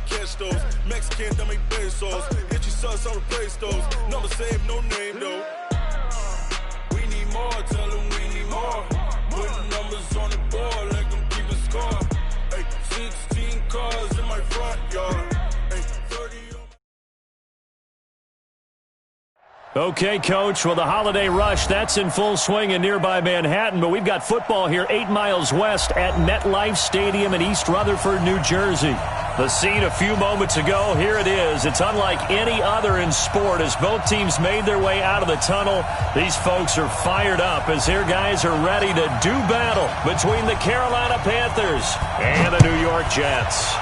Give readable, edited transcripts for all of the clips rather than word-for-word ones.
catch those. Mexican, that make pesos. Hit your sus, I'll replace those. Number save, no name, though. We need more, tell them we need more. Putting numbers on the board, like them keep a score. Hey, 16 cars in my front yard. Hey, 30. Okay, Coach, well, the holiday rush, that's in full swing in nearby Manhattan, but we've got football here 8 miles west at MetLife Stadium in East Rutherford, New Jersey. The scene a few moments ago, here it is. It's unlike any other in sport as both teams made their way out of the tunnel. These folks are fired up as their guys are ready to do battle between the Carolina Panthers and the New York Jets.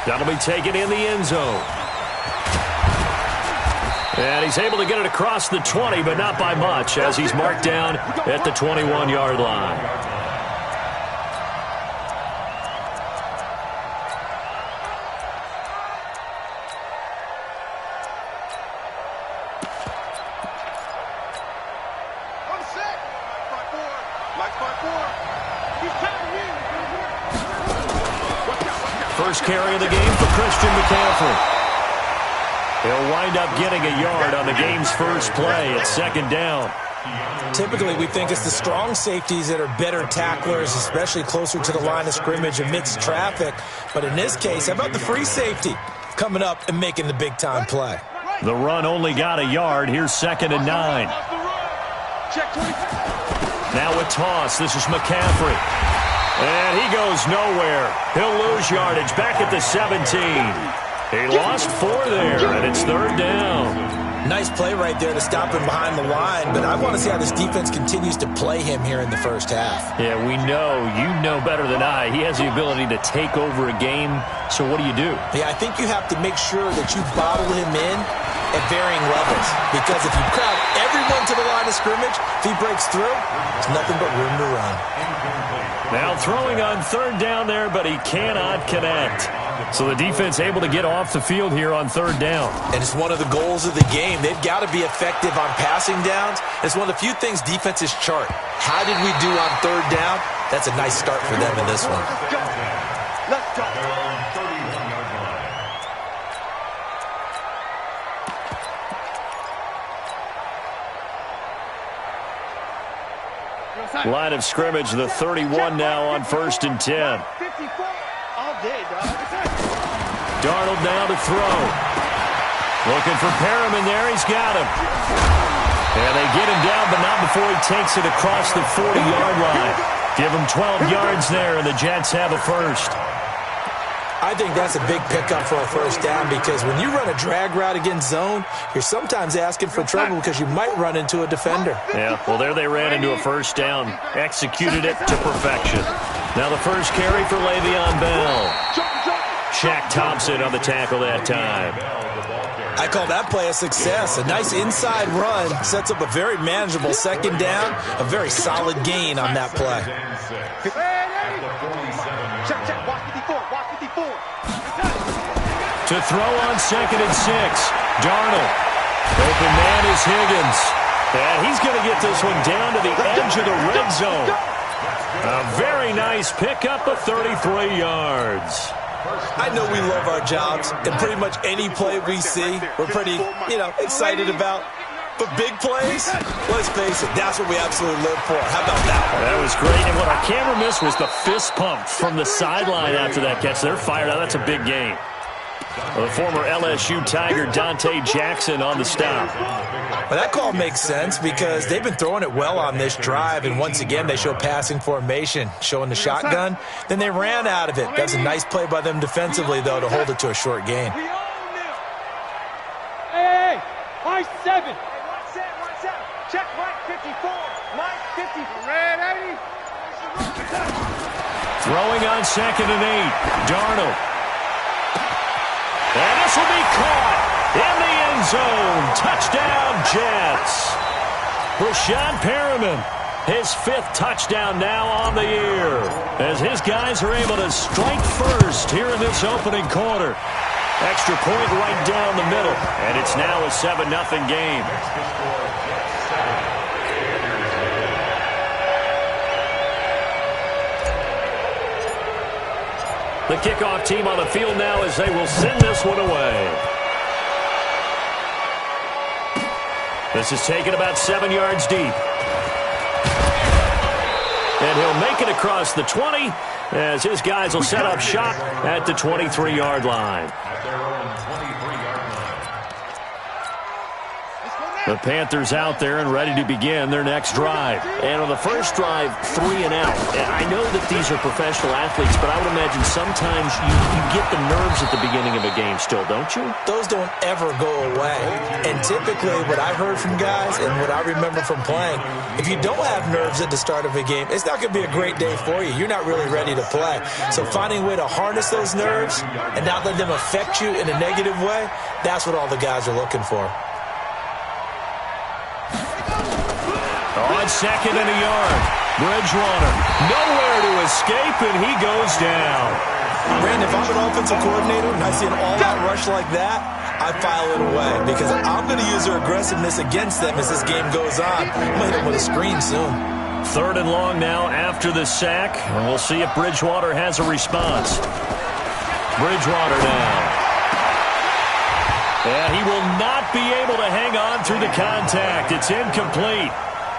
That'll be taken in the end zone. And he's able to get it across the 20, but not by much, as he's marked down at the 21-yard line. First carry of the game for Christian McCaffrey. He'll wind up getting a yard on the game's first play at second down. Typically, we think it's the strong safeties that are better tacklers, especially closer to the line of scrimmage amidst traffic. But in this case, how about the free safety coming up and making the big-time play? The run only got a yard. Here's 2nd and 9. Now a toss. This is McCaffrey. And he goes nowhere. He'll lose yardage back at the 17. He lost 4 there, and it's 3rd down. Nice play right there to stop him behind the line, but I want to see how this defense continues to play him here in the first half. Yeah, we know. You know better than I. He has the ability to take over a game, so what do you do? Yeah, I think you have to make sure that you bottle him in at varying levels, because if you crowd everyone to the line of scrimmage, if he breaks through, there's nothing but room to run. Now throwing on 3rd down there, but he cannot connect. So the defense able to get off the field here on 3rd down. And it's one of the goals of the game. They've got to be effective on passing downs. It's one of the few things defenses chart. How did we do on 3rd down? That's a nice start for them in this one. Let's go. Line of scrimmage, the 31 now on 1st and 10. Darnold now to throw. Looking for Perriman there. He's got him. And they get him down, but not before he takes it across the 40-yard line. Give him 12 yards there, and the Jets have a first. I think that's a big pickup for a first down, because when you run a drag route against zone, you're sometimes asking for trouble because you might run into a defender. Yeah, well, there they ran into a first down. Executed it to perfection. Now the first carry for Le'Veon Bell. Shaq Thompson on the tackle that time. I call that play a success. A nice inside run sets up a very manageable second down, a very solid gain on that play. To throw on 2nd and 6, Darnold. Open man is Higgins. And he's going to get this one down to the edge of the red zone. A very nice pickup of 33 yards. I know we love our jobs, and pretty much any play we see, we're pretty, excited about. But big plays, let's face it, that's what we absolutely live for. How about that one? That was great. And what our camera missed was the fist pump from the sideline after that catch. They're fired out. That's a big game. The former LSU Tiger Dante Jackson on the stop. Well, that call makes sense because they've been throwing it well on this drive, and once again they show passing formation, showing the shotgun. Then they ran out of it. That was a nice play by them defensively, though, to hold it to a short gain. Hey, I-7. Check right 54. Line 50. Red 80. Throwing on 2nd and 8. Darnold. And this will be caught in the end zone. Touchdown, Jets. Rashad Perriman, his 5th touchdown now on the year, as his guys are able to strike first here in this opening quarter. Extra point right down the middle, and it's now a 7-0 game. The kickoff team on the field now as they will send this one away. This is taken about 7 yards deep. And he'll make it across the 20 as his guys will set up shop at the 23-yard line. The Panthers out there and ready to begin their next drive. And on the first drive, 3 and out. I know that these are professional athletes, but I would imagine sometimes you get the nerves at the beginning of a game still, don't you? Those don't ever go away. And typically what I've heard from guys and what I remember from playing, if you don't have nerves at the start of a game, it's not going to be a great day for you. You're not really ready to play. So finding a way to harness those nerves and not let them affect you in a negative way, that's what all the guys are looking for. On second and a yard, Bridgewater nowhere to escape, and he goes down. Brandon, if I'm an offensive coordinator and I see an all-out rush like that, I file it away because I'm going to use their aggressiveness against them as this game goes on. I'm going to hit them with a screen soon. 3rd and long now after the sack, and we'll see if Bridgewater has a response. Bridgewater now. And he will not be able to hang on through the contact. It's incomplete.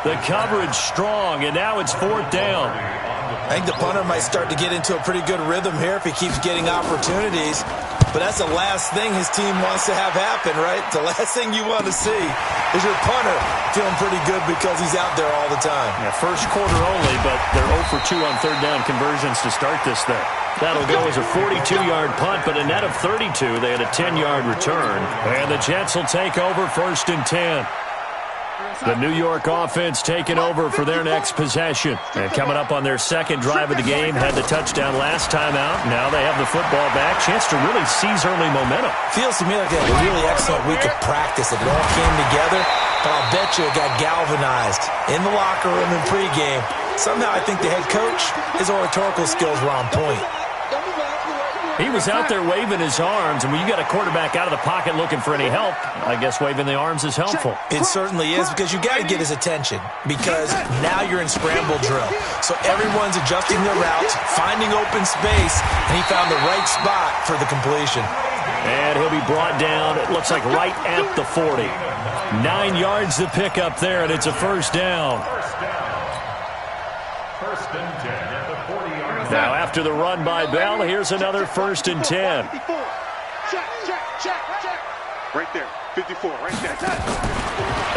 The coverage strong, and now it's 4th down. I think the punter might start to get into a pretty good rhythm here if he keeps getting opportunities. But that's the last thing his team wants to have happen, right? The last thing you want to see is your punter feeling pretty good because he's out there all the time. Yeah, first quarter only, but they're 0 for 2 on 3rd down conversions to start this thing. That'll go as a 42-yard punt, but a net of 32. They had a 10-yard return. And the Jets will take over 1st and 10. The New York offense taking over for their next possession. And coming up on their second drive of the game, had the touchdown last time out. Now they have the football back. Chance to really seize early momentum. Feels to me like they had a really excellent week of practice. It all came together, but I'll bet you it got galvanized in the locker room in pregame. Somehow I think the head coach, his oratorical skills were on point. He was out there waving his arms, and when you got a quarterback out of the pocket looking for any help, I guess waving the arms is helpful. It certainly is, because you got to get his attention, because now you're in scramble drill. So everyone's adjusting their routes, finding open space, and he found the right spot for the completion. And he'll be brought down, it looks like right at the 40. 9 yards to pick up there, and it's a 1st down. Now, after the run by Bell, here's another 1st and 10. Check. Right there, 54, right there.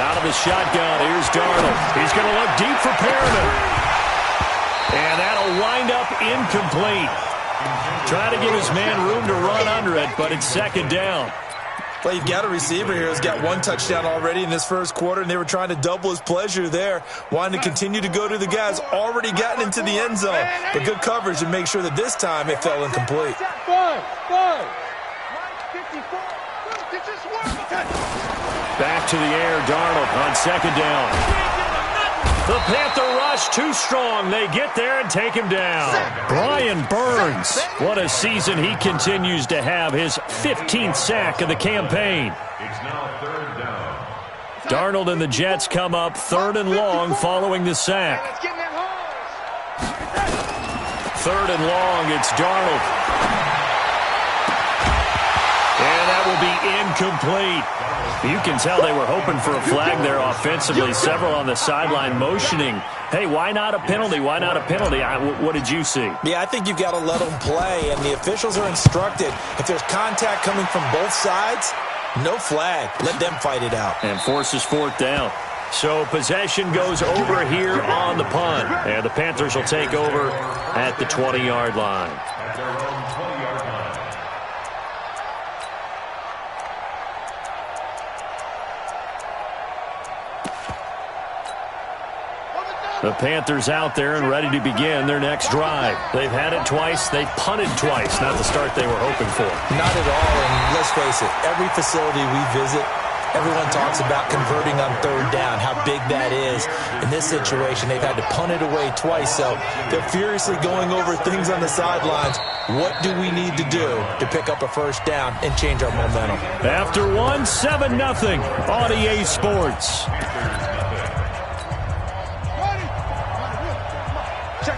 Out of the shotgun, here's Darnold. He's going to look deep for Perriman. And that'll wind up incomplete. Trying to give his man room to run under it, but it's 2nd down. Well, you've got a receiver here who's got 1 touchdown already in this first quarter, and they were trying to double his pleasure there, wanting to continue to go to the guys already gotten into the end zone. But good coverage to make sure that this time it fell incomplete. Back to the air, Darnold on 2nd down. The Panther rush too strong. They get there and take him down. Brian Burns. What a season he continues to have. His 15th sack of the campaign. It's now 3rd down. Darnold and the Jets come up 3rd and long following the sack. 3rd and long, it's Darnold. And that will be incomplete. You can tell they were hoping for a flag there offensively. Several on the sideline motioning, hey, why not a penalty? Why not a penalty? What did you see? Yeah, I think you've got to let them play, and the officials are instructed. If there's contact coming from both sides, no flag. Let them fight it out. And forces 4th down. So possession goes over here on the punt. And the Panthers will take over at the 20-yard line. At their own 20-yard line. The Panthers out there and ready to begin their next drive. They've had it twice. They've punted twice. Not the start they were hoping for. Not at all, and let's face it, every facility we visit, everyone talks about converting on 3rd down, how big that is. In this situation, they've had to punt it away twice, so they're furiously going over things on the sidelines. What do we need to do to pick up a 1st down and change our momentum? After 7-0 on EA Sports.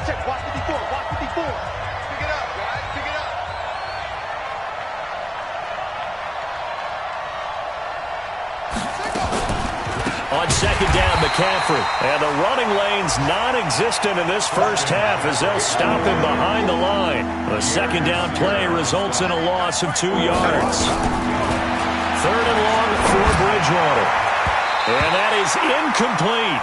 Check, watch 54. Pick it up, guys, pick it up. second down, McCaffrey. And the running lane's non-existent in this first half as they'll stop him behind the line. The second down play results in a loss of 2 yards. Third and long for Bridgewater. And that is incomplete.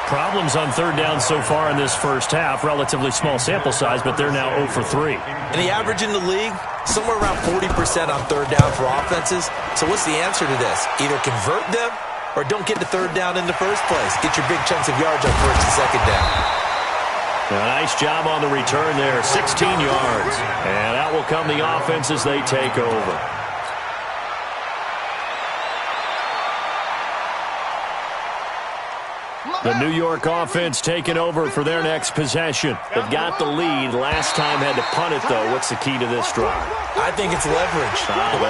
Problems on third down so far in this first half. Relatively small sample size, but they're now 0 for 3. And the average in the league, somewhere around 40% on third down for offenses. So what's the answer to this? Either convert them or don't get the third down in the first place. Get your big chunks of yards on first and second down. A nice job on the return there. 16 yards. And out will come the offense as they take over. The New York offense taking over for their next possession. They've got the lead. Last time had to punt it, though. What's the key to this drive? I think it's leverage.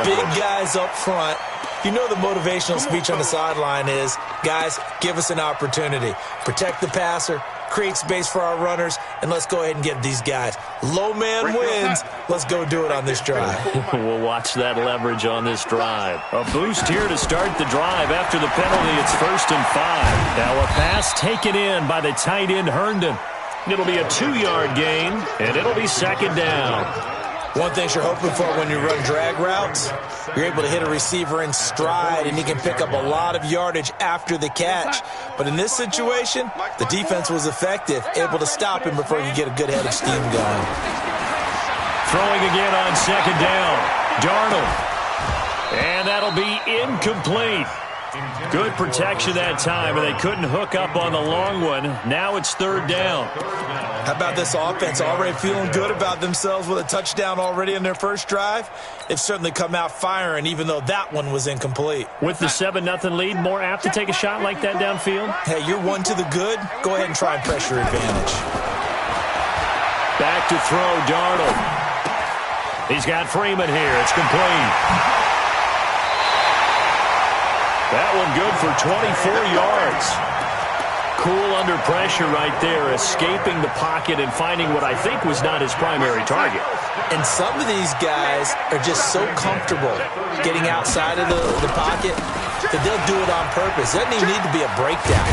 The big guys up front. You know the motivational speech on the sideline is, guys, give us an opportunity. Protect the passer, create space for our runners, and let's go ahead and get these guys. Low man wins. Let's go do it on this drive. We'll watch that leverage on this drive. A boost here to start the drive. After the penalty, it's 1st and 5. Now a pass taken in by the tight end, Herndon. It'll be a 2-yard gain, and it'll be second down. One thing you're hoping for when you run drag routes, you're able to hit a receiver in stride, and he can pick up a lot of yardage after the catch. But in this situation, the defense was effective, able to stop him before you get a good head of steam going. Throwing again on second down. Darnold. And that'll be incomplete. Good protection that time, and they couldn't hook up on the long one. Now it's third down. How about this offense already feeling good about themselves with a touchdown already in their first drive? They've certainly come out firing, even though that one was incomplete. With the 7-0 lead, more apt to take a shot like that downfield? Hey, you're one to the good. Go ahead and try and press your advantage. Back to throw, Darnold. He's got Freeman here. It's complete. That one good for 24 yards. Cool under pressure right there, escaping the pocket and finding what I think was not his primary target. And some of these guys are just so comfortable getting outside of the pocket that they'll do it on purpose. It doesn't even need to be a breakdown.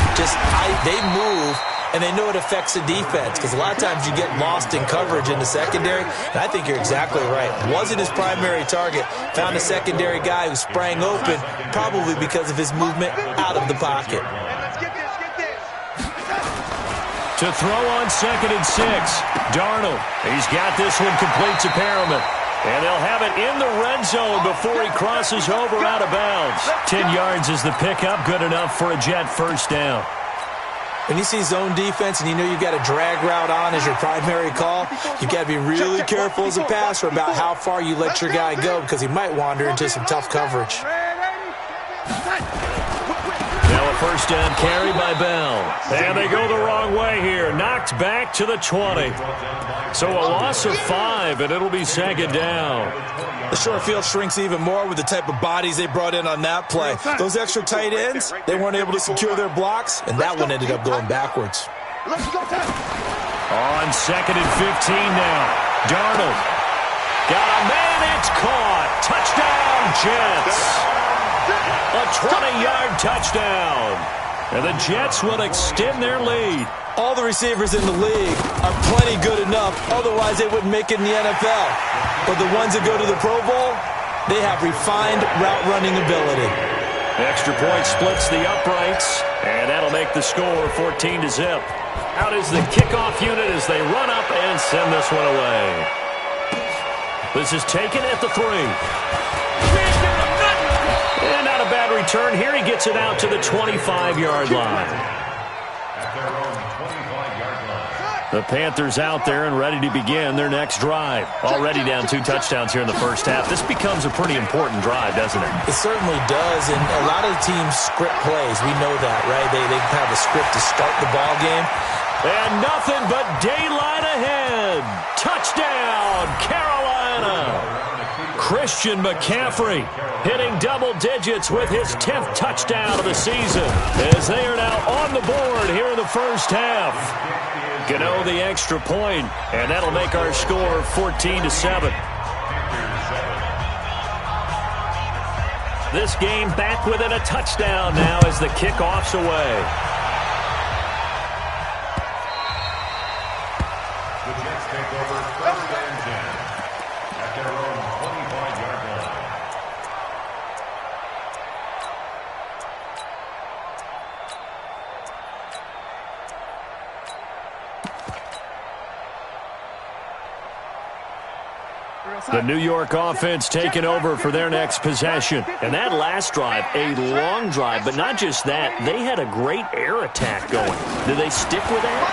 They move, and they know it affects the defense, because a lot of times you get lost in coverage in the secondary, and I think you're exactly right. Wasn't his primary target. Found a secondary guy who sprang open, probably because of his movement out of the pocket. To throw on 2nd and 6, Darnold. He's got this one complete to Perriman. And they'll have it in the red zone before he crosses over out of bounds. 10 yards is the pickup, good enough for a Jet first down. When you see zone defense and you know you've got a drag route on as your primary call, you've got to be really careful as a passer about how far you let your guy go, because he might wander into some tough coverage. Now a first down carry by Bell. And they go the wrong way here. Knocked back to the 20. So a loss of 5, and it'll be second down. The short field shrinks even more with the type of bodies they brought in on that play. Those extra tight ends, they weren't able to secure their blocks, and that one ended up going backwards. On 2nd and 15 now. Darnold. Got a man, it's caught. Touchdown, Jets. A 20-yard touchdown. And the Jets will extend their lead. All the receivers in the league are plenty good enough, otherwise they wouldn't make it in the NFL. But the ones that go to the Pro Bowl, they have refined route running ability. Extra point splits the uprights, and that'll make the score 14-0. Out is the kickoff unit as they run up and send this one away. This is taken at the 3. And not a bad return here. He gets it out to the 25-yard line. The Panthers out there and ready to begin their next drive. Already down 2 touchdowns here in the first half. This becomes a pretty important drive, doesn't it? It certainly does, and a lot of teams script plays. We know that, right? They have a script to start the ball game. And nothing but daylight ahead. Touchdown, Carolina. Christian McCaffrey hitting double digits with his 10th touchdown of the season as they are now on the board here in the first half. Gano the extra point, and that'll make our score 14-7. This game back within a touchdown now as the kickoff's away. The Jets take over 1st and 10 at their own 25-yard line. The New York offense taking over for their next possession. And that last drive, a long drive, but not just that. They had a great air attack going. Do they stick with that?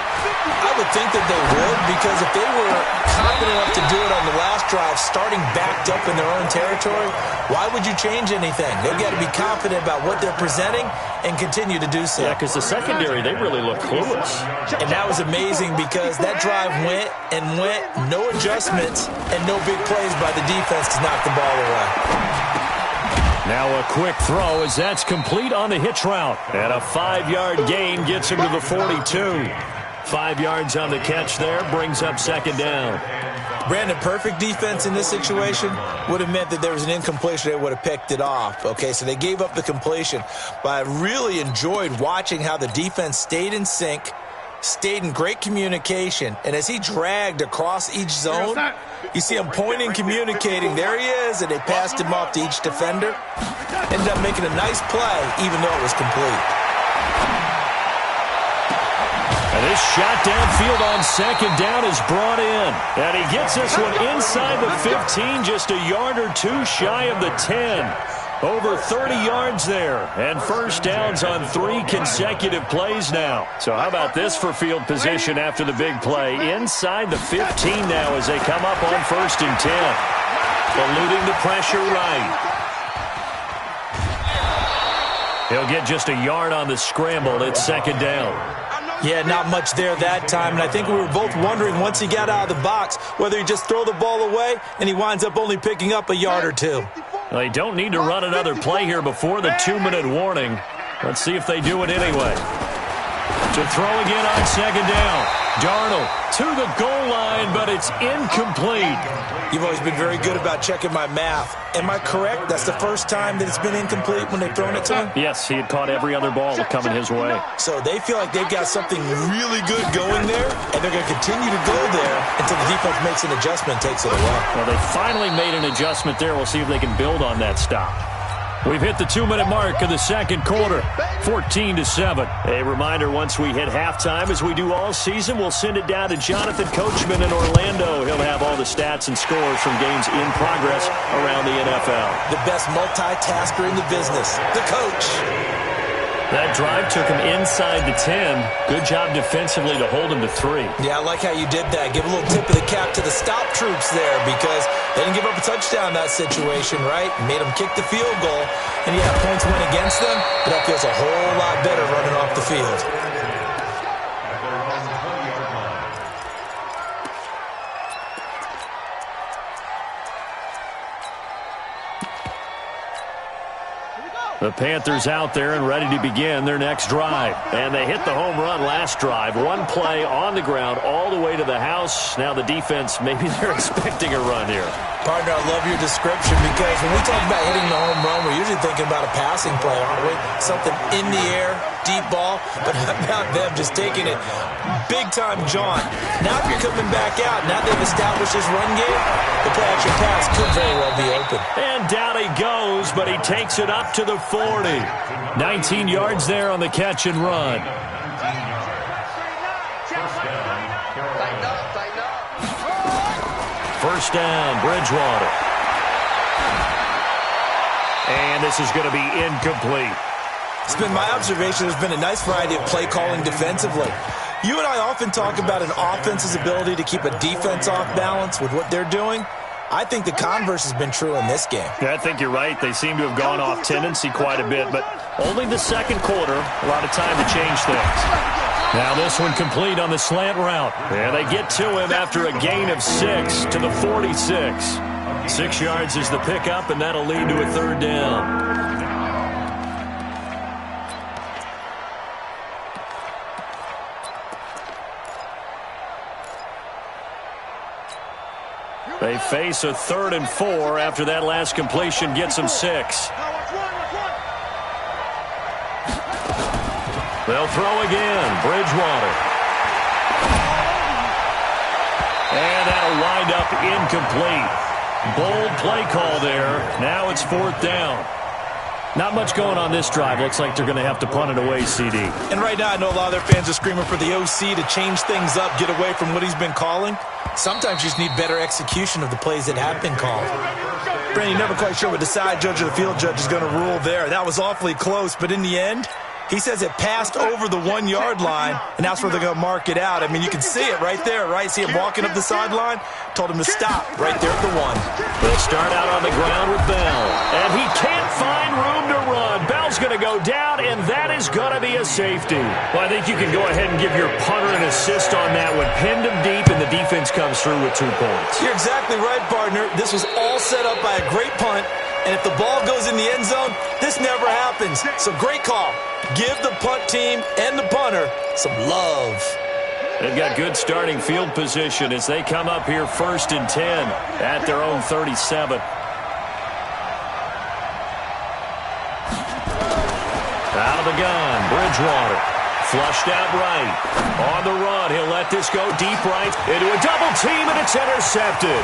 I would think that they would, because if they were confident enough to do it on the last drive, starting backed up in their own territory, why would you change anything? They've got to be confident about what they're presenting and continue to do so. Yeah, because the secondary, they really look clueless. And that was amazing because that drive went and went, no adjustments and no big plays by the defense to knock the ball away. Now a quick throw as that's complete on the hitch route. And a 5-yard gain gets him to the 42. 5 yards on the catch there, brings up 2nd down. Brandon, perfect defense in this situation would have meant that there was an incompletion. They would have picked it off. Okay, so they gave up the completion. But I really enjoyed watching how the defense stayed in sync, stayed in great communication, and as he dragged across each zone, you see him pointing, communicating. There he is, and they passed him off to each defender. Ended up making a nice play, even though it was complete. And this shot downfield on 2nd down is brought in. And he gets this one inside the 15, just a yard or two shy of the 10. Over 30 yards there. And 1st downs on 3 consecutive plays now. So how about this for field position after the big play? Inside the 15 now as they come up on 1st and 10. Eluding the pressure right. He'll get just a yard on the scramble. It's 2nd down. Yeah, not much there that time, and I think we were both wondering once he got out of the box whether he just throw the ball away and he winds up only picking up a yard or 2. Well, they don't need to run another play here before the 2-minute warning. Let's see if they do it anyway. To throw again on 2nd down. Darnold to the goal line, but it's incomplete. You've always been very good about checking my math. Am I correct? That's the first time that it's been incomplete when they've thrown it to him? Yes, he had caught every other ball coming his way. So they feel like they've got something really good going there, and they're going to continue to go there until the defense makes an adjustment and takes it away. Well, they finally made an adjustment there. We'll see if they can build on that stop. We've hit the 2-minute mark of the 2nd quarter, 14-7. A reminder, once we hit halftime, as we do all season, we'll send it down to Jonathan Coachman in Orlando. He'll have all the stats and scores from games in progress around the NFL. The best multitasker in the business, the coach. That drive took him inside the 10. Good job defensively to hold him to 3. Yeah, I like how you did that. Give a little tip of the cap to the stop troops there because they didn't give up a touchdown in that situation, right? Made them kick the field goal, and yeah, points went against them, but that feels a whole lot better running off the field. The Panthers out there and ready to begin their next drive. And they hit the home run last drive. One play on the ground all the way to the house. Now the defense, maybe they're expecting a run here. Partner, I love your description because when we talk about hitting the home run, we're usually thinking about a passing play, aren't we? Something in the air, deep ball, but how about them just taking it big-time jaunt. Now if you're coming back out, now they've established this run game, the play-action pass could very well be open. And down he goes, but he takes it up to the 40. 19 yards there on the catch and run. First down, Bridgewater. And this is going to be incomplete. It's been my observation there's been a nice variety of play calling defensively. You and I often talk about an offense's ability to keep a defense off balance with what they're doing. I think the converse has been true in this game. Yeah, I think you're right. They seem to have gone off tendency quite a bit, but only the 2nd quarter, a lot of time to change things. Now this one complete on the slant route. And they get to him after a gain of 6 to the 46. 6 yards is the pickup, and that'll lead to a 3rd down. They face a 3rd and 4 after that last completion gets them 6. They'll throw again. Bridgewater. And that'll wind up incomplete. Bold play call there. Now it's 4th down. Not much going on this drive. Looks like they're going to have to punt it away, CD. And right now I know a lot of their fans are screaming for the OC to change things up, get away from what he's been calling. Sometimes you just need better execution of the plays that have been called. Brandon, you're never quite sure what the side judge or the field judge is going to rule there. That was awfully close, but in the end, he says it passed over the 1-yard line, and that's where they're going to mark it out. I mean, you can see it right there, right? See him walking up the sideline? Told him to stop right there at the 1. They'll start out on the ground with Bell. And he can't find room to run. Bell's going to go down, and that is going to be a safety. Well, I think you can go ahead and give your punter an assist on that one. Pinned him deep, and the defense comes through with 2 points. You're exactly right, partner. This was all set up by a great punt, and if the ball goes in the end zone, this never happens. So great call. Give the punt team and the punter some love. They've got good starting field position as they come up here 1st and 10 at their own 37. Out of the gun, Bridgewater. Flushed out right. On the run, he'll let this go deep right into a double team, and it's intercepted.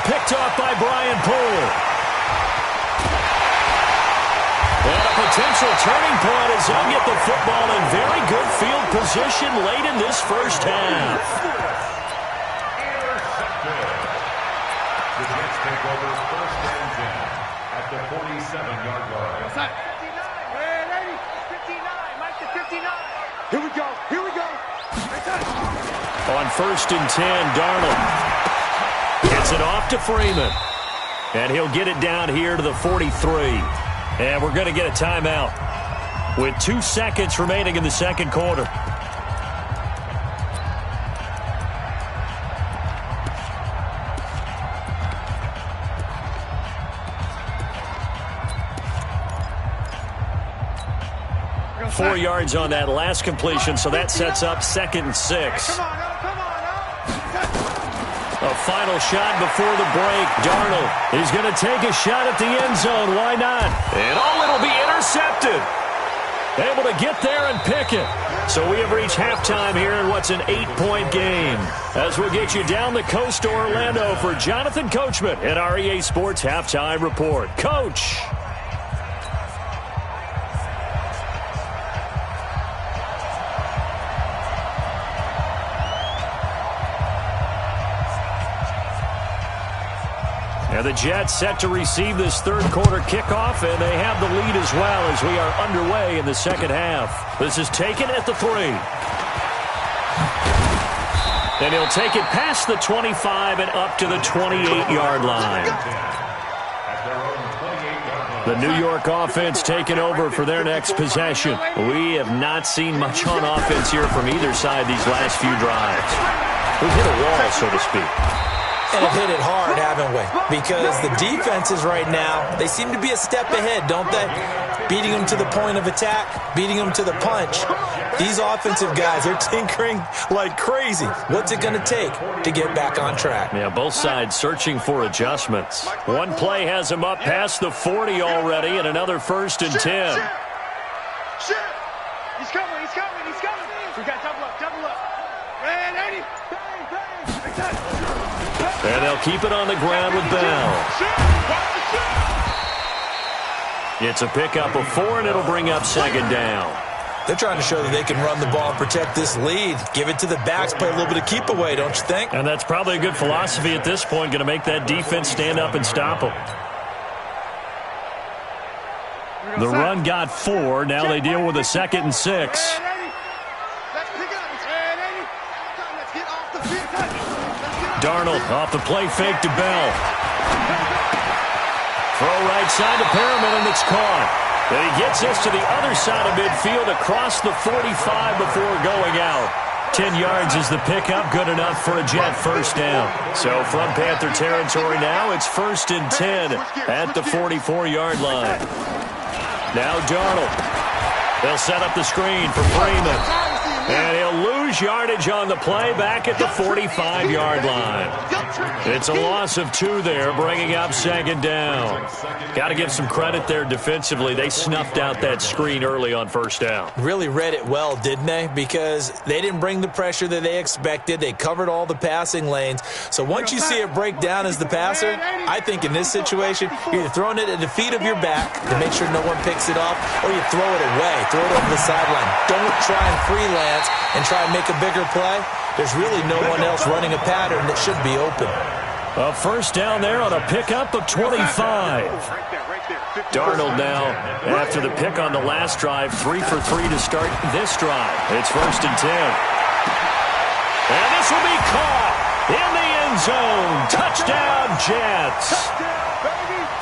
Picked off by Brian Poole. And a potential turning point as he'll get the football in very good field position late in this first half. Intercepted. The Jets take over 1st and 10 at the 47-yard line. 59, Mike to 59. Here we go, here we go. On 1st and 10, Darnold gets it off to Freeman. And he'll get it down here to the 43. And we're going to get a timeout with 2 seconds remaining in the second quarter. Four yards on that last completion, so that sets up 2nd and 6. A final shot before the break. Darnold is going to take a shot at the end zone. Why not? And it'll be intercepted. Able to get there and pick it. So we have reached halftime here in what's an 8-point game. As we'll get you down the coast to Orlando for Jonathan Coachman at our EA Sports Halftime Report. Coach. And the Jets set to receive this third quarter kickoff, and they have the lead as well as we are underway in the second half. This is taken at the 3. And he'll take it past the 25 and up to the 28-yard line. The New York offense taking over for their next possession. We have not seen much on offense here from either side these last few drives. We've hit a wall, so to speak. And have hit it hard, haven't we? Because the defenses right now, they seem to be a step ahead, don't they? Beating them to the point of attack, beating them to the punch. These offensive guys, they're tinkering like crazy. What's it going to take to get back on track? Yeah, both sides searching for adjustments. One play has them up past the 40 already, and another 1st and 10. He's coming, he's coming, he's coming. We got double up, double up. And 80. And they'll keep it on the ground with Bell. It's a pickup of 4, and it'll bring up 2nd down. They're trying to show that they can run the ball and protect this lead. Give it to the backs, play a little bit of keep away, don't you think? And that's probably a good philosophy at this point, going to make that defense stand up and stop them. The run got 4. Now they deal with a 2nd and 6. Darnold off the play fake to Bell. Throw right side to Perriman, and it's caught. And he gets us to the other side of midfield across the 45 before going out. 10 yards is the pickup, good enough for a Jet first down. So from Panther territory now, it's 1st and 10 at the 44-yard line. Now Darnold. They'll set up the screen for Freeman. And he'll lose lose yardage on the play back at the 45-yard line. It's a loss of 2 there, bringing up second down. Got to give some credit there defensively. They snuffed out that screen early on first down. Really read it well, didn't they? Because they didn't bring the pressure that they expected. They covered all the passing lanes. So once you see it break down as the passer, I think in this situation, you're either throwing it at the feet of your back to make sure no one picks it off, or you throw it away, throw it over the sideline. Don't try and freelance and try and make a bigger play. There's really no one else running a pattern that should be open. A first down there on a pickup of 25. Darnold now, after the pick on the last drive, 3 for 3 to start this drive. It's 1st and 10. And this will be caught in the end zone. Touchdown, Jets.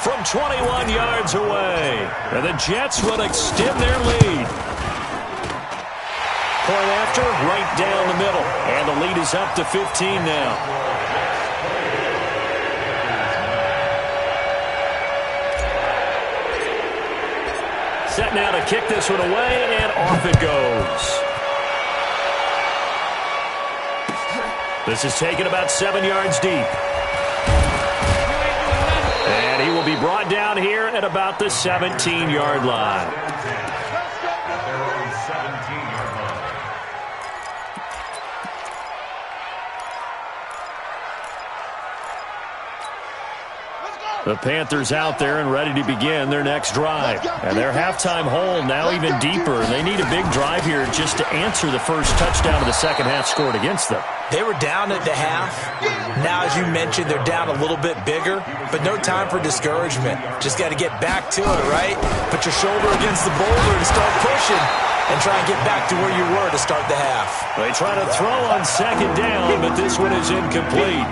From 21 yards away. And the Jets will extend their lead. Point after, right down the middle. And the lead is up to 15 now. Set now to kick this one away, and off it goes. This is taken about 7 yards deep. And he will be brought down here at about the 17-yard line. At their own 17-yard line. The Panthers out there and ready to begin their next drive. And their halftime hole now even deeper. They need a big drive here just to answer the first touchdown of the second half scored against them. They were down at the half. Now, as you mentioned, they're down a little bit bigger, but no time for discouragement. Just got to get back to it, right? Put your shoulder against the boulder and start pushing and try and get back to where you were to start the half. They try to throw on second down, but this one is incomplete.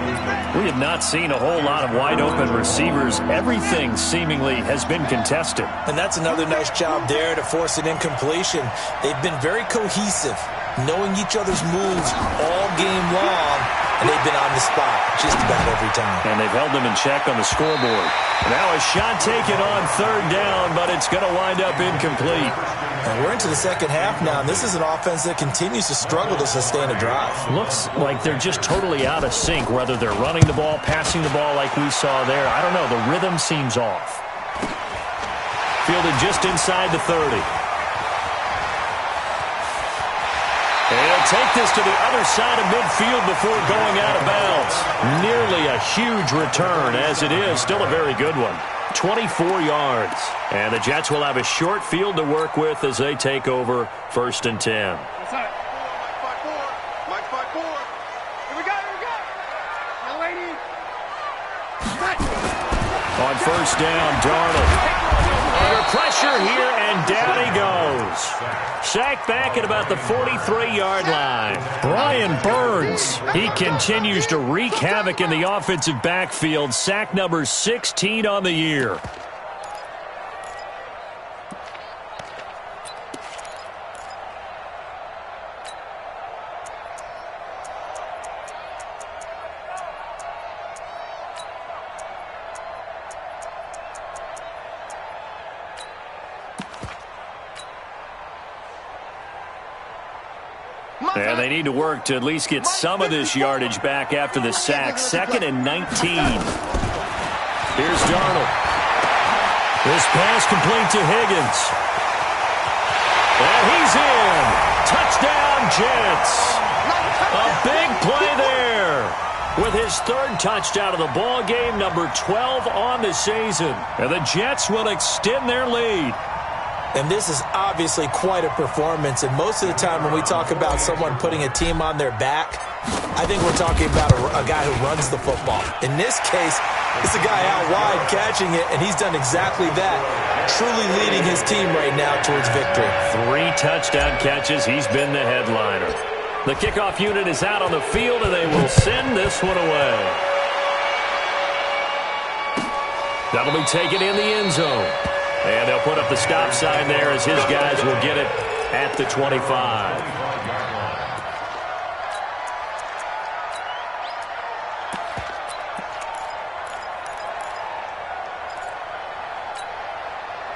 We have not seen a whole lot of wide-open receivers. Everything seemingly has been contested. And that's another nice job there to force an incompletion. They've been very cohesive, knowing each other's moves all game long, and they've been on the spot just about every time. And they've held them in check on the scoreboard. Now a shot taken on third down, but it's going to wind up incomplete. And we're into the second half now, and this is an offense that continues to struggle to sustain a drive. Looks like they're just totally out of sync, whether they're running the ball, passing the ball like we saw there. I don't know. The rhythm seems off. Fielded just inside the 30. And he'll take this to the other side of midfield before going out of bounds. Nearly a huge return, as it is. Still a very good one. 24 yards. And the Jets will have a short field to work with as they take over 1st and 10. Mike 5-4. Mike 5-4. Here we go. Young lady. On first down, Darnold. Under pressure here, and down he goes. Sacked back at about the 43-yard line. Brian Burns, he continues to wreak havoc in the offensive backfield. Sack number 16 on the year. And they need to work to at least get some of this yardage back after the sack. 2nd and 19. Here's Darnold. This pass complete to Higgins. And he's in. Touchdown, Jets. A big play there. With his 3rd touchdown of the ball game, number 12 on the season. And the Jets will extend their lead. And this is obviously quite a performance. And most of the time when we talk about someone putting a team on their back, I think we're talking about a guy who runs the football. In this case, it's a guy out wide catching it, and he's done exactly that, truly leading his team right now towards victory. 3 touchdown catches. He's been the headliner. The kickoff unit is out on the field, and they will send this one away. That'll be taken in the end zone. And they'll put up the stop sign there as his guys will get it at the 25.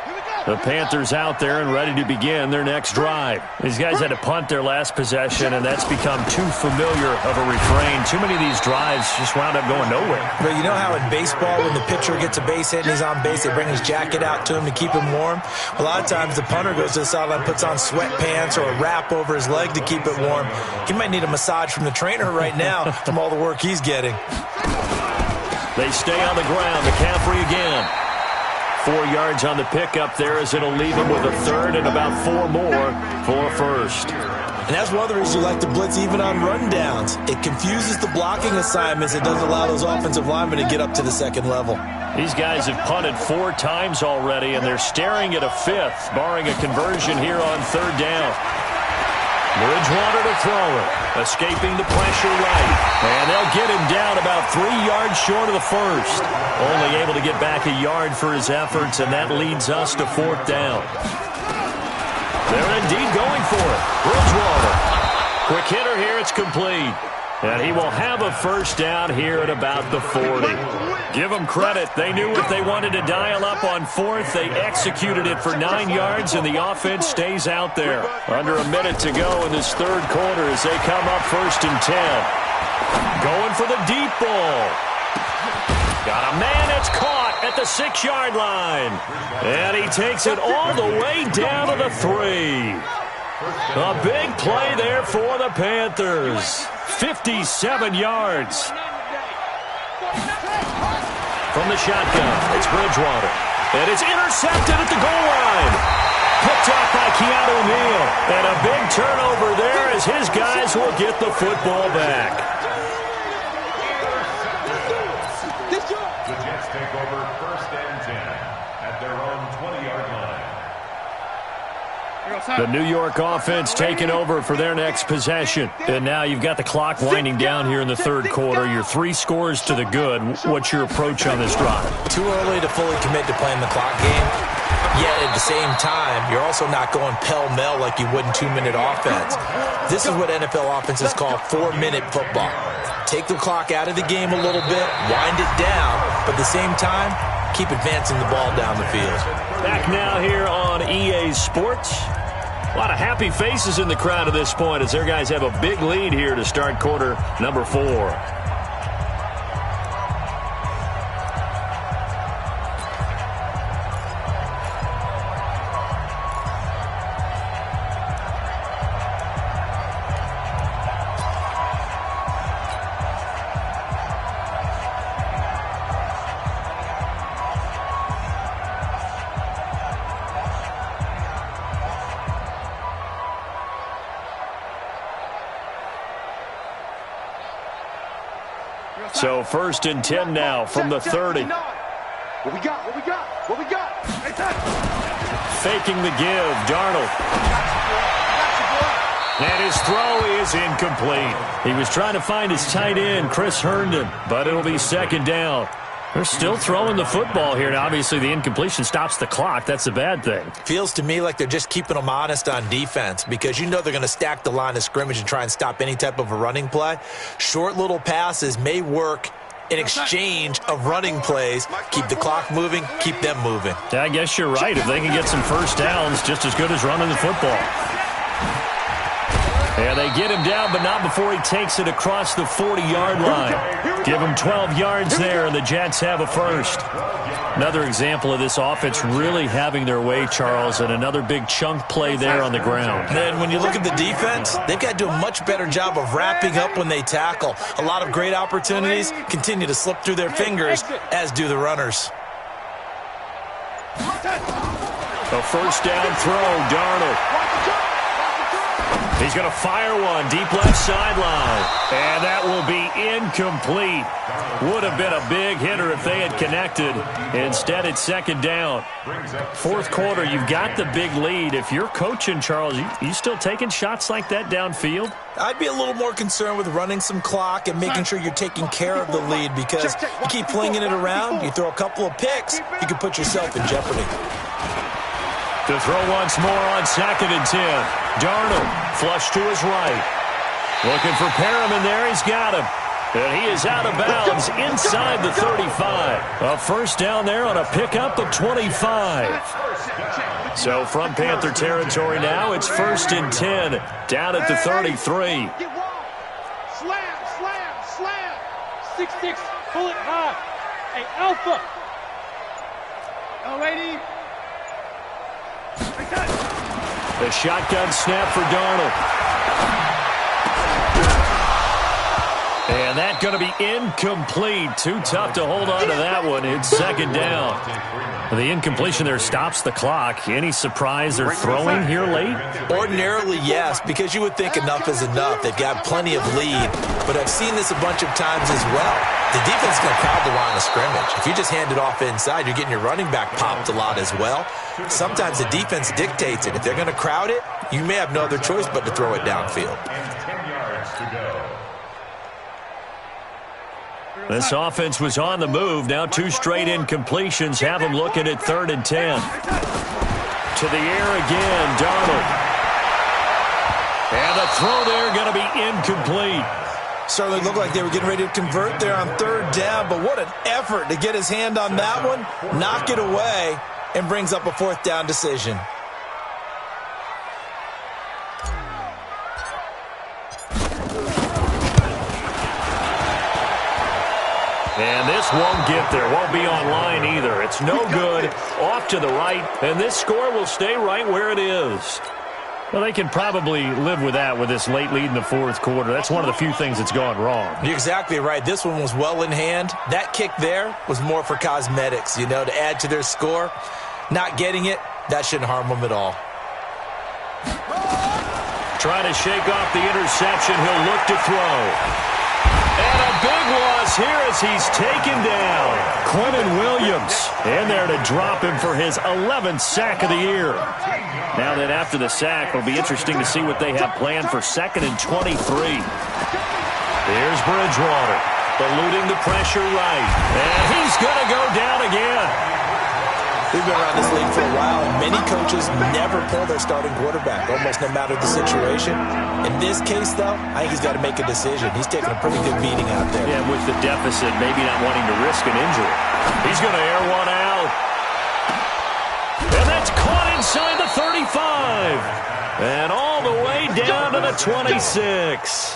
Here we go. The Panthers out there and ready to begin their next drive. These guys had to punt their last possession, and that's become too familiar of a refrain. Too many of these drives just wound up going nowhere. But you know how in baseball, when the pitcher gets a base hit and he's on base, they bring his jacket out to him to keep him warm? A lot of times the punter goes to the sideline, puts on sweatpants or a wrap over his leg to keep it warm. He might need a massage from the trainer right now from all the work he's getting. They stay on the ground. McCaffrey again. 4 yards on the pickup there as it'll leave him with a third and about 4 more for a first. And that's one of the reasons you like to blitz even on rundowns. It confuses the blocking assignments. It doesn't allow those offensive linemen to get up to the second level. These guys have punted 4 times already, and they're staring at a 5th, barring a conversion here on 3rd down. Bridgewater to throw it. Escaping the pressure right. And they'll get him down about 3 yards short of the first. Only able to get back a yard for his efforts, and that leads us to 4th down. They're indeed going for it. Bridgewater. Quick hitter here. It's complete. And he will have a first down here at about the 40. Give them credit. They knew what they wanted to dial up on 4th. They executed it for 9 yards, and the offense stays out there. Under a minute to go in this 3rd quarter as they come up 1st and 10. Going for the deep ball. Got a man that's caught at the 6-yard line. And he takes it all the way down to the 3. A big play there for the Panthers. 57 yards. From the shotgun, it's Bridgewater. And it's intercepted at the goal line. Picked off by Keanu Neal. And a big turnover there as his guys will get the football back. The Jets take over 1st and 10 at their own 20-yard line. The New York offense taking over for their next possession. And now you've got the clock winding down here in the 3rd quarter. You're 3 scores to the good. What's your approach on this drive? Too early to fully commit to playing the clock game. Yet at the same time, you're also not going pell-mell like you would in 2-minute offense. This is what NFL offenses call 4-minute football. Take the clock out of the game a little bit, wind it down, but at the same time, keep advancing the ball down the field. Back now here on EA Sports. A lot of happy faces in the crowd at this point as their guys have a big lead here to start quarter number 4. So 1st and 10 now from the 30. What we got? What we got? What we got? Faking the give, Darnold. And his throw is incomplete. He was trying to find his tight end, Chris Herndon, but it'll be 2nd down. They're still throwing the football here. Now, obviously, the incompletion stops the clock. That's a bad thing. Feels to me like they're just keeping them honest on defense because you know they're going to stack the line of scrimmage and try and stop any type of a running play. Short little passes may work in exchange of running plays. Keep the clock moving, keep them moving. Yeah, I guess you're right. If they can get some first downs, just as good as running the football. Yeah, they get him down, but not before he takes it across the 40-yard line. Give him 12 yards there, and the Jets have a first. Another example of this offense really having their way, Charles, and another big chunk play there on the ground. And then when you look at the defense, they've got to do a much better job of wrapping up when they tackle. A lot of great opportunities continue to slip through their fingers, as do the runners. A first down throw, Darnold. He's going to fire one deep left sideline. And that will be incomplete. Would have been a big hitter if they had connected. Instead, it's 2nd down. 4th quarter, you've got the big lead. If you're coaching, Charles, you still taking shots like that downfield? I'd be a little more concerned with running some clock and making sure you're taking care of the lead because you keep flinging it around, you throw a couple of picks, you can put yourself in jeopardy. To throw once more on 2nd and 10. Darnold, flush to his right. Looking for Perriman there. He's got him. And he is out of bounds inside the 35. A first down there on a pickup of 25. So from Panther territory now, it's 1st and 10, down at the 33. Slam, slam, slam. 6-6, pull it high. Hey, Alpha. Lady. The shotgun snap for Darnold. And that's going to be incomplete. Too tough to hold on to that one. It's 2nd down. The incompletion there stops the clock. Any surprise they're throwing here late? Ordinarily, yes, because you would think enough is enough. They've got plenty of lead, but I've seen this a bunch of times as well. The defense is going to crowd the line of scrimmage. If you just hand it off inside, you're getting your running back popped a lot as well. Sometimes the defense dictates it. If they're going to crowd it, you may have no other choice but to throw it downfield. And 10 yards to go. This offense was on the move. Now 2 straight incompletions have them looking at 3rd and 10. To the air again, Darnold. And the throw there going to be incomplete. Certainly looked like they were getting ready to convert there on 3rd down, but what an effort to get his hand on that one, knock it away, and brings up a 4th down decision. And this won't get there. Won't be online either. It's no good. Off to the right. And this score will stay right where it is. Well, they can probably live with that with this late lead in the 4th quarter. That's one of the few things that's gone wrong. You're exactly right. This one was well in hand. That kick there was more for cosmetics, to add to their score. Not getting it, that shouldn't harm them at all. Trying to shake off the interception. He'll look to throw. And a big loss here as he's taken down. Quentin Williams in there to drop him for his 11th sack of the year. Now then, after the sack, it'll be interesting to see what they have planned for 2nd and 23. Here's Bridgewater, eluding the pressure right. And he's going to go down again. We've been around this league for a while, and many coaches never pull their starting quarterback, almost no matter the situation. In this case, though, I think he's got to make a decision. He's taking a pretty good beating out there. Yeah, with the deficit, maybe not wanting to risk an injury. He's going to air one out. And that's caught inside the 35. And all the way down to the 26.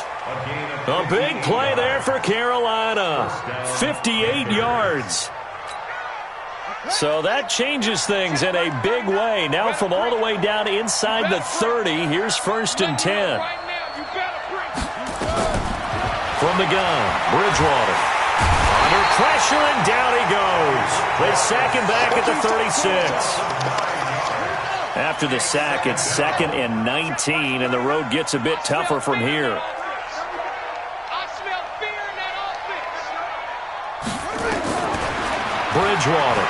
A big play there for Carolina. 58 yards. So that changes things in a big way. Now from all the way down inside the 30, here's 1st and 10. From the gun, Bridgewater. Under pressure, and down he goes. They sack him back at the 36. After the sack, it's 2nd and 19, and the road gets a bit tougher from here. Bridgewater.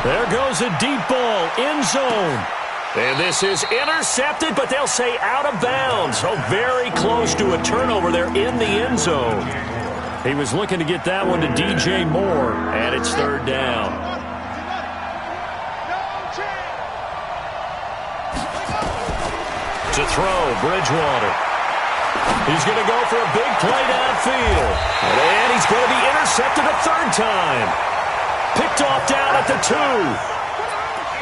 There goes a deep ball, end zone. And this is intercepted, but they'll say out of bounds. So very close to a turnover there in the end zone. He was looking to get that one to DJ Moore, and it's 3rd down. To throw, Bridgewater. He's going to go for a big play downfield. And he's going to be intercepted a 3rd time. Picked off down at the 2.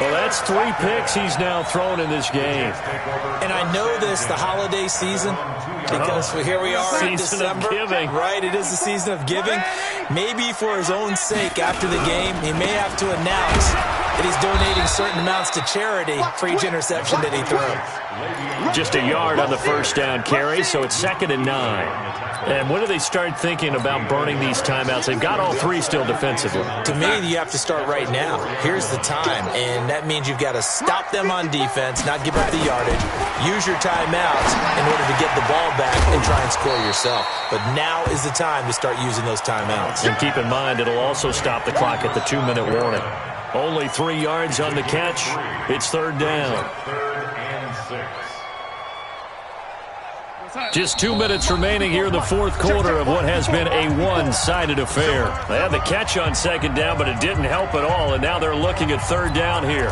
Well, that's 3 picks he's now thrown in this game. And I know this, the holiday season, because here we are in December. Season of giving. Right, it is the season of giving. Maybe for his own sake after the game, he may have to announce that he's donating certain amounts to charity for each interception that he threw. Just a yard on the 1st down carry, so it's 2nd and 9. And when do they start thinking about burning these timeouts? They've got all 3 still defensively. To me, you have to start right now. Here's the time, and that means you've got to stop them on defense, not give up the yardage, use your timeouts in order to get the ball back and try and score yourself. But now is the time to start using those timeouts. And keep in mind, it'll also stop the clock at the 2-minute warning. Only 3 yards on the catch. It's 3rd down. 3rd and 6. Just 2 minutes remaining here in the 4th quarter of what has been a one-sided affair. They had the catch on 2nd down, but it didn't help at all, and now they're looking at 3rd down here.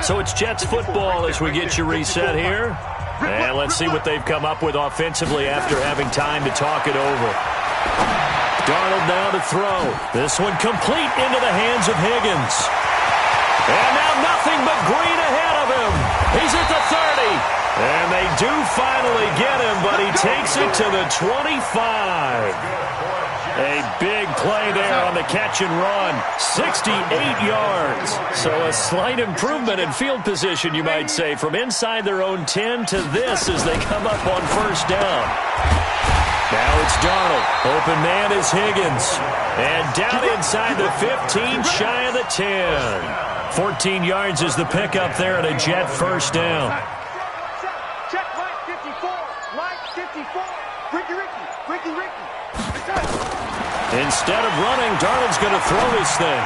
So it's Jets football as we get you reset here. And let's see what they've come up with offensively after having time to talk it over. Darnold now to throw. This one complete into the hands of Higgins. And now nothing but green ahead of him. He's at the 30. And they do finally get him, but he takes it to the 25. A big play there on the catch and run. 68 yards. So a slight improvement in field position, you might say, from inside their own 10 to this as they come up on first down. Now it's Darnold. Open man is Higgins. And down inside the 15, shy of the 10. 14 yards is the pickup there and a Jet first down. Check line 54. Line 54. Ricky. Instead of running, Darnold's going to throw this thing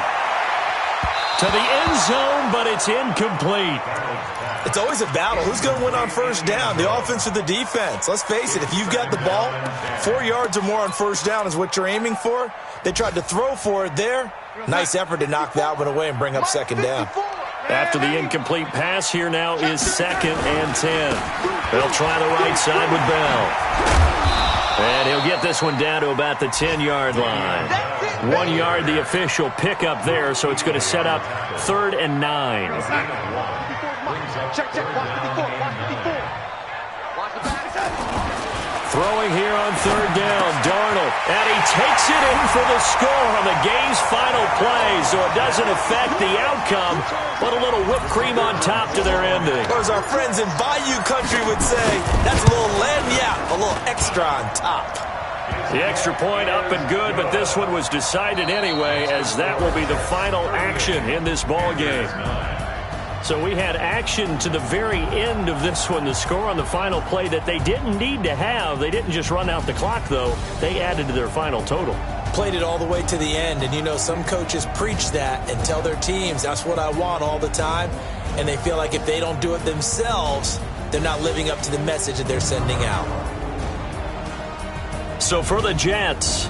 to the end zone, but it's incomplete. It's always a battle. Who's going to win on first down, the offense or the defense? Let's face it, if you've got the ball, 4 yards or more on first down is what you're aiming for. They tried to throw for it there. Nice effort to knock that one away and bring up second down. After the incomplete pass, here now is 2nd and 10. They'll try the right side with Bell. And he'll get this one down to about the 10-yard line. 1 yard, the official pickup there, so it's going to set up 3rd and 9. Check, line 54. Throwing here on 3rd down, Darnold. And he takes it in for the score on the game's final play, so it doesn't affect the outcome, but a little whipped cream on top to their ending. Or as our friends in Bayou Country would say, that's a little lagniappe, a little extra on top. The extra point up and good, but this one was decided anyway, as that will be the final action in this ball game. So we had action to the very end of this one, the score on the final play that they didn't need to have. They didn't just run out the clock, though. They added to their final total. Played it all the way to the end, and you know some coaches preach that and tell their teams, that's what I want all the time, and they feel like if they don't do it themselves, they're not living up to the message that they're sending out. So for the Jets,